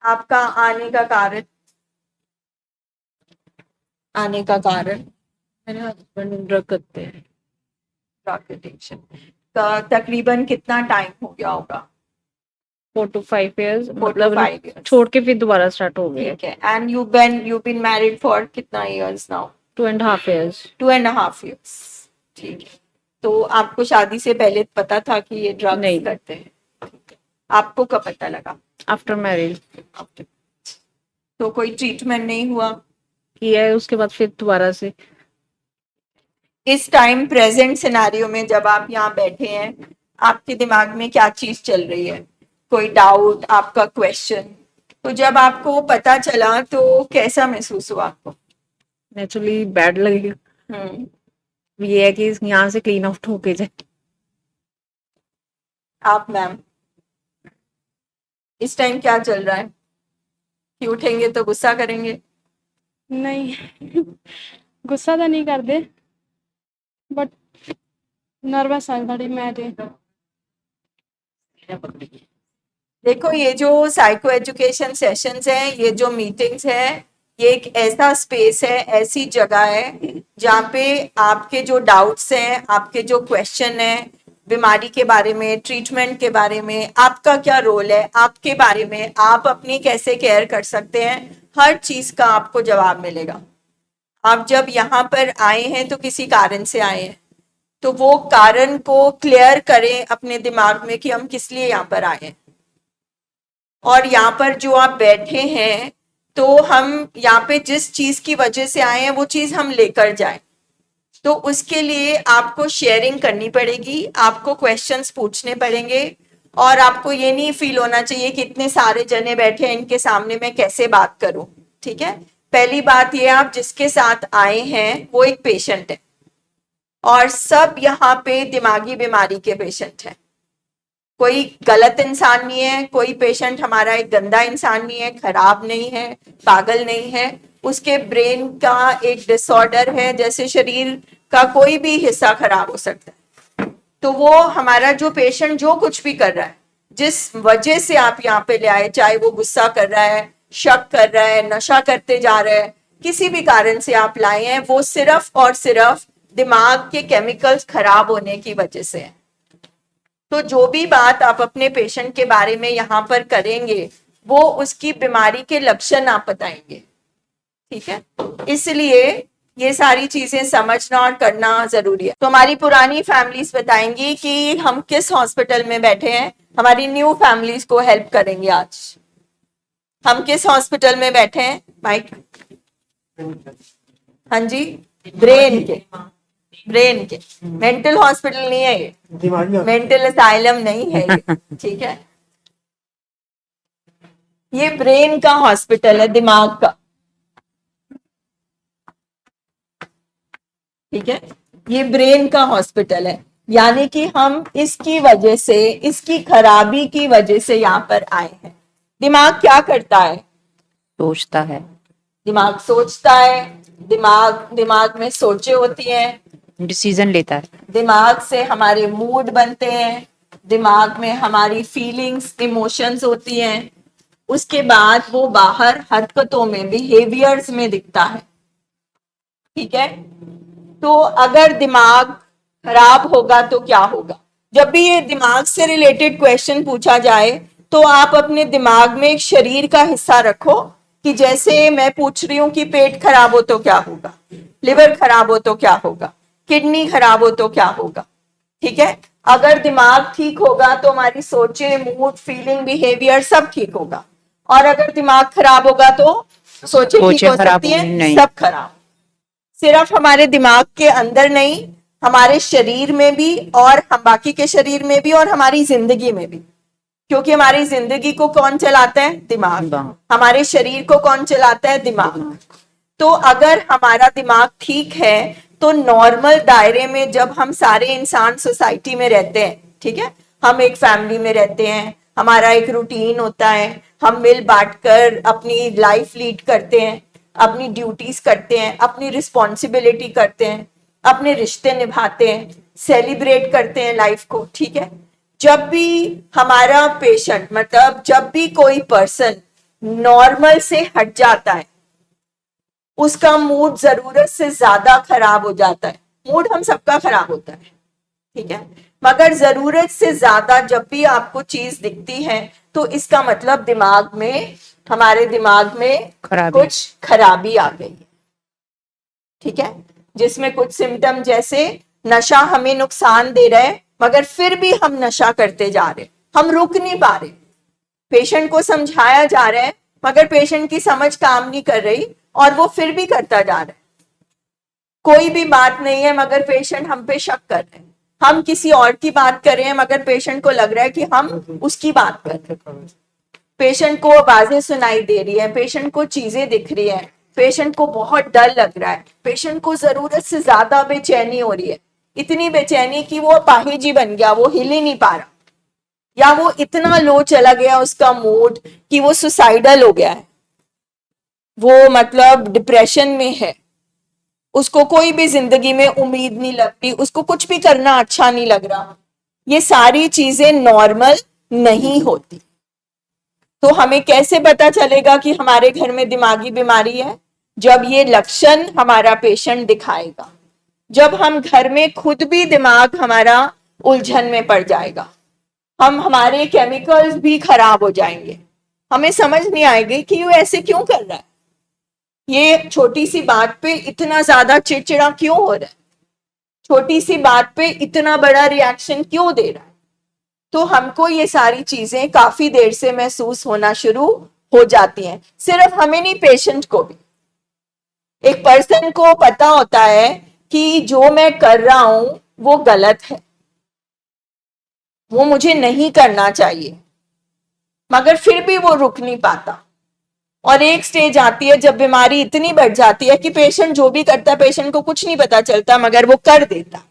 आपका आने का कारण, मेरे हस्बैंड ड्रग करते हैं। ड्रग एडिक्शन का तकरीबन कितना टाइम हो गया होगा? 4 to 5 years, 4 to मतलब 5 years। छोड़ के फिर दोबारा स्टार्ट हो गए। ठीक है। And you been married for कितना इयर्स नाउ? 2.5 years। 2.5 years। ठीक है। तो आपको शादी से पहले पता था कि ये ड्रग्स नहीं, करते हैं? ठीक है। आपको कब पता लगा? आफ्टर मैरिज तो कोई ट्रीटमेंट नहीं हुआ? किया है, उसके बाद फिर दोबारा से। इस टाइम प्रेजेंट सिनारियो में जब आप यहाँ बैठे हैं, आपके दिमाग में क्या चीज चल रही है? कोई डाउट, आपका क्वेश्चन? तो जब आपको पता चला तो कैसा महसूस हुआ आपको? नेचुरली बैड लगेगा। ये है कि यहाँ से क्लीन आउट होके जाए। आप मैम, इस टाइम क्या चल रहा है कि उठेंगे तो गुस्सा करेंगे? नहीं गुस्सा तो नहीं करते, बट नर्वस है थोड़ी मैं ते। देखो, ये जो साइको एजुकेशन सेशंस हैं, ये जो मीटिंग्स है, ये एक ऐसा स्पेस है, ऐसी जगह है जहाँ पे आपके जो डाउट्स हैं, आपके जो क्वेश्चन हैं, बीमारी के बारे में, ट्रीटमेंट के बारे में, आपका क्या रोल है, आपके बारे में, आप अपनी कैसे केयर कर सकते हैं, हर चीज का आपको जवाब मिलेगा। आप जब यहाँ पर आए हैं तो किसी कारण से आए हैं, तो वो कारण को क्लियर करें अपने दिमाग में कि हम किस लिए यहाँ पर आए हैं। और यहाँ पर जो आप बैठे हैं, तो हम यहाँ पे जिस चीज की वजह से आए हैं वो चीज हम लेकर जाएं। तो उसके लिए आपको शेयरिंग करनी पड़ेगी, आपको क्वेश्चंस पूछने पड़ेंगे, और आपको ये नहीं फील होना चाहिए कि इतने सारे जने बैठे हैं, इनके सामने मैं कैसे बात करूं। ठीक है। पहली बात ये, आप जिसके साथ आए हैं वो एक पेशेंट है, और सब यहाँ पे दिमागी बीमारी के पेशेंट हैं। कोई गलत इंसान नहीं है, कोई पेशेंट हमारा एक गंदा इंसान नहीं है, खराब नहीं है, पागल नहीं है। उसके ब्रेन का एक डिसऑर्डर है, जैसे शरीर का कोई भी हिस्सा खराब हो सकता है। तो वो हमारा जो पेशेंट जो कुछ भी कर रहा है, जिस वजह से आप यहाँ पे ले आए, चाहे वो गुस्सा कर रहा है, शक कर रहा है, नशा करते जा रहा है, किसी भी कारण से आप लाए हैं, वो सिर्फ और सिर्फ दिमाग के केमिकल्स खराब होने की वजह से है। तो जो भी बात आप अपने पेशेंट के बारे में यहाँ पर करेंगे, वो उसकी बीमारी के लक्षण आप बताएंगे। ठीक है। इसलिए ये सारी चीजें समझना और करना जरूरी है। तो हमारी पुरानी फैमिलीज बताएंगी कि हम किस हॉस्पिटल में बैठे हैं, हमारी न्यू फैमिलीज को हेल्प करेंगे आज। हम किस हॉस्पिटल में बैठे हैं माइक? हाँ जी, ब्रेन के मेंटल हॉस्पिटल नहीं है ये, मेंटल असाइलम नहीं है ये। ठीक है। ये ब्रेन का हॉस्पिटल है, दिमाग का। ठीक है। ये ब्रेन का हॉस्पिटल है, यानी कि हम इसकी वजह से, इसकी खराबी की वजह से यहाँ पर आए हैं। दिमाग क्या करता है? सोचता है। दिमाग सोचता है, दिमाग में सोचे होती हैं, डिसीजन लेता है। दिमाग से हमारे मूड बनते हैं, दिमाग में हमारी फीलिंग्स, इमोशंस होती हैं। उसके बाद वो बाहर हरकतों में, बिहेवियर्स में दिखता है। ठीक है। तो अगर दिमाग खराब होगा तो क्या होगा? जब भी ये दिमाग से रिलेटेड क्वेश्चन पूछा जाए, तो आप अपने दिमाग में एक शरीर का हिस्सा रखो, कि जैसे मैं पूछ रही हूं कि पेट खराब हो तो क्या होगा, लिवर खराब हो तो क्या होगा, किडनी खराब हो तो क्या होगा। ठीक है। अगर दिमाग ठीक होगा तो हमारी सोचे, मूड, फीलिंग, बिहेवियर सब ठीक होगा। और अगर दिमाग खराब होगा तो सोचे ठीक हो सकती है, सब खराब। सिर्फ हमारे दिमाग के अंदर नहीं, हमारे शरीर में भी, और हम बाकी के शरीर में भी, और हमारी जिंदगी में भी। क्योंकि हमारी जिंदगी को कौन चलाता है? दिमाग। हमारे शरीर को कौन चलाता है? दिमाग। तो अगर हमारा दिमाग ठीक है, तो नॉर्मल दायरे में जब हम सारे इंसान सोसाइटी में रहते हैं, ठीक है, हम एक फैमिली में रहते हैं, हमारा एक रूटीन होता है, हम मिल बांट कर अपनी लाइफ लीड करते हैं, अपनी ड्यूटीज करते हैं, अपनी रिस्पॉन्सिबिलिटी करते हैं, अपने रिश्ते निभाते हैं, सेलिब्रेट करते हैं लाइफ को। ठीक है। जब भी हमारा पेशेंट, मतलब जब भी कोई पर्सन नॉर्मल से हट जाता है, उसका मूड जरूरत से ज्यादा खराब हो जाता है। मूड हम सबका खराब होता है, ठीक है, मगर जरूरत से ज्यादा जब भी आपको चीज दिखती है तो इसका मतलब दिमाग में, हमारे दिमाग में खराबी। कुछ खराबी आ गई है, ठीक है, जिसमें कुछ सिम्टम जैसे नशा हमें नुकसान दे रहा है मगर फिर भी हम नशा करते जा रहे, हम रुक नहीं पा रहे, पेशेंट को समझाया जा रहा है मगर पेशेंट की समझ काम नहीं कर रही और वो फिर भी करता जा रहा है। कोई भी बात नहीं है मगर पेशेंट हम पे शक कर रहे हैं, हम किसी और की बात कर रहे हैं मगर पेशेंट को लग रहा है कि हम उसकी बात कर रहे हैं। पेशेंट को आवाजें सुनाई दे रही है, पेशेंट को चीजें दिख रही है, पेशेंट को बहुत डर लग रहा है, पेशेंट को जरूरत से ज्यादा बेचैनी हो रही है, इतनी बेचैनी कि वो अपाहिज ही बन गया, वो हिल ही नहीं पा रहा, या वो इतना लो चला गया उसका मूड कि वो सुसाइडल हो गया है, वो मतलब डिप्रेशन में है, उसको कोई भी जिंदगी में उम्मीद नहीं लगती, उसको कुछ भी करना अच्छा नहीं लग रहा। ये सारी चीजें नॉर्मल नहीं होती। तो हमें कैसे पता चलेगा कि हमारे घर में दिमागी बीमारी है? जब ये लक्षण हमारा पेशेंट दिखाएगा, जब हम घर में खुद भी दिमाग हमारा उलझन में पड़ जाएगा, हमारे केमिकल्स भी खराब हो जाएंगे, हमें समझ नहीं आएगी कि ये ऐसे क्यों कर रहा है, ये छोटी सी बात पे इतना ज्यादा चिड़चिड़ा क्यों हो रहा है, छोटी सी बात पे इतना बड़ा रिएक्शन क्यों दे रहा है। तो हमको ये सारी चीजें काफी देर से महसूस होना शुरू हो जाती हैं, सिर्फ हमें नहीं, पेशेंट को भी। एक पर्सन को पता होता है कि जो मैं कर रहा हूं वो गलत है, वो मुझे नहीं करना चाहिए, मगर फिर भी वो रुक नहीं पाता। और एक स्टेज आती है जब बीमारी इतनी बढ़ जाती है कि पेशेंट जो भी करता है, पेशेंट को कुछ नहीं पता चलता मगर वो कर देता।